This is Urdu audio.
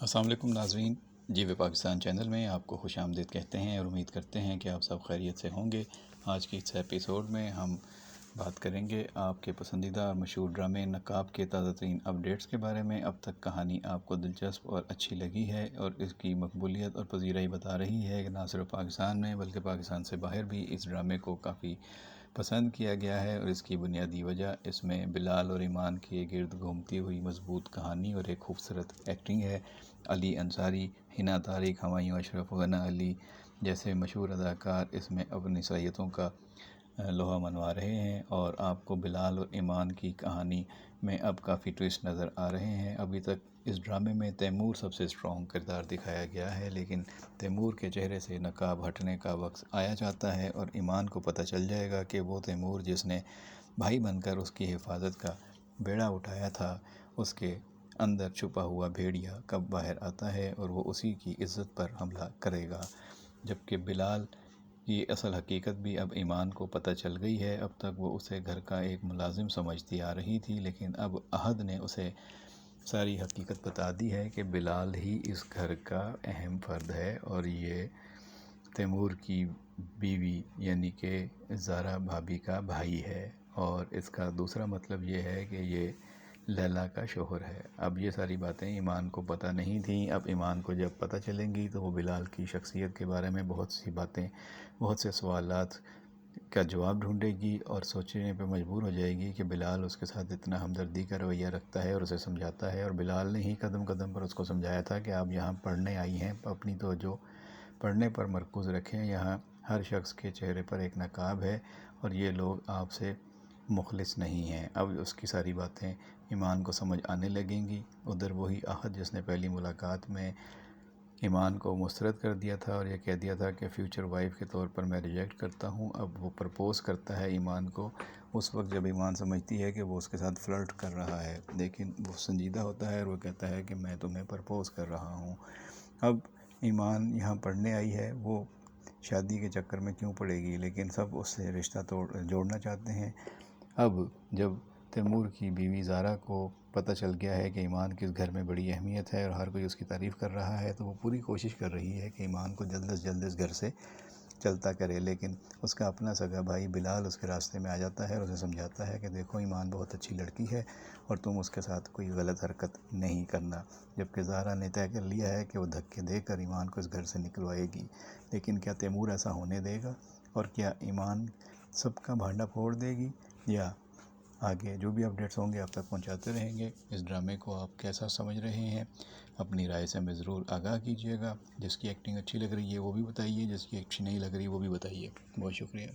السلام علیکم ناظرین، جی وے پاکستان چینل میں آپ کو خوش آمدید کہتے ہیں اور امید کرتے ہیں کہ آپ سب خیریت سے ہوں گے۔ آج کے اس ایپیسوڈ میں ہم بات کریں گے آپ کے پسندیدہ اور مشہور ڈرامے نقاب کے تازہ ترین اپڈیٹس کے بارے میں۔ اب تک کہانی آپ کو دلچسپ اور اچھی لگی ہے اور اس کی مقبولیت اور پذیرائی بتا رہی ہے کہ نہ صرف پاکستان میں بلکہ پاکستان سے باہر بھی اس ڈرامے کو کافی پسند کیا گیا ہے، اور اس کی بنیادی وجہ اس میں بلال اور ایمان کے گرد گھومتی ہوئی مضبوط کہانی اور ایک خوبصورت ایکٹنگ ہے۔ علی انصاری، حنا طارق، ہمایوں اشرف، غنا علی جیسے مشہور اداکار اس میں اپنی صلاحیتوں کا لوہا منوا رہے ہیں، اور آپ کو بلال اور ایمان کی کہانی میں اب کافی ٹویسٹ نظر آ رہے ہیں۔ ابھی تک اس ڈرامے میں تیمور سب سے اسٹرانگ کردار دکھایا گیا ہے، لیکن تیمور کے چہرے سے نقاب ہٹنے کا وقت آیا جاتا ہے اور ایمان کو پتہ چل جائے گا کہ وہ تیمور جس نے بھائی بن کر اس کی حفاظت کا بیڑا اٹھایا تھا، اس کے اندر چھپا ہوا بھیڑیا کب باہر آتا ہے اور وہ اسی کی عزت پر حملہ کرے گا۔ جبکہ بلال کی اصل حقیقت بھی اب ایمان کو پتہ چل گئی ہے۔ اب تک وہ اسے گھر کا ایک ملازم سمجھتی آ رہی تھی، لیکن اب احد نے اسے ساری حقیقت بتا دی ہے کہ بلال ہی اس گھر کا اہم فرد ہے، اور یہ تیمور کی بیوی یعنی کہ زارا بھابی کا بھائی ہے، اور اس کا دوسرا مطلب یہ ہے کہ یہ لیلا کا شوہر ہے۔ اب یہ ساری باتیں ایمان کو پتہ نہیں تھیں۔ اب ایمان کو جب پتہ چلیں گی تو وہ بلال کی شخصیت کے بارے میں بہت سی باتیں، بہت سے سوالات کا جواب ڈھونڈے گی اور سوچنے پہ مجبور ہو جائے گی کہ بلال اس کے ساتھ اتنا ہمدردی کا رویہ رکھتا ہے اور اسے سمجھاتا ہے، اور بلال نے ہی قدم قدم پر اس کو سمجھایا تھا کہ آپ یہاں پڑھنے آئی ہیں، اپنی توجہ پڑھنے پر مرکوز رکھیں، یہاں ہر شخص کے چہرے پر ایک نقاب ہے اور یہ لوگ آپ سے مخلص نہیں ہیں۔ اب اس کی ساری باتیں ایمان کو سمجھ آنے لگیں گی۔ ادھر وہی احد جس نے پہلی ملاقات میں ایمان کو مسترد کر دیا تھا اور یہ کہہ دیا تھا کہ فیوچر وائف کے طور پر میں ریجیکٹ کرتا ہوں، اب وہ پرپوز کرتا ہے ایمان کو اس وقت جب ایمان سمجھتی ہے کہ وہ اس کے ساتھ فلرٹ کر رہا ہے، لیکن وہ سنجیدہ ہوتا ہے اور وہ کہتا ہے کہ میں تمہیں پرپوز کر رہا ہوں۔ اب ایمان یہاں پڑھنے آئی ہے، وہ شادی کے چکر میں کیوں پڑے گی، لیکن سب اس سے رشتہ جوڑنا چاہتے ہیں۔ اب جب تیمور کی بیوی زارا کو پتہ چل گیا ہے کہ ایمان کی اس گھر میں بڑی اہمیت ہے اور ہر کوئی اس کی تعریف کر رہا ہے، تو وہ پوری کوشش کر رہی ہے کہ ایمان کو جلد از جلد اس گھر سے چلتا کرے، لیکن اس کا اپنا سگا بھائی بلال اس کے راستے میں آ جاتا ہے اور اسے سمجھاتا ہے کہ دیکھو ایمان بہت اچھی لڑکی ہے اور تم اس کے ساتھ کوئی غلط حرکت نہیں کرنا۔ جبکہ زارا نے طے کر لیا ہے کہ وہ دھکے دے کر ایمان کو اس گھر سے نکلوائے گی، لیکن کیا تیمور ایسا ہونے دے گا، اور کیا ایمان سب کا بھانڈا پھوڑ دے گی، یا آگے جو بھی اپڈیٹس ہوں گے آپ تک پہنچاتے رہیں گے۔ اس ڈرامے کو آپ کیسا سمجھ رہے ہیں، اپنی رائے سے ہمیں ضرور آگاہ کیجیے گا۔ جس کی ایکٹنگ اچھی لگ رہی ہے وہ بھی بتائیے، جس کی اچھی نہیں لگ رہی وہ بھی بتائیے۔ بہت شکریہ۔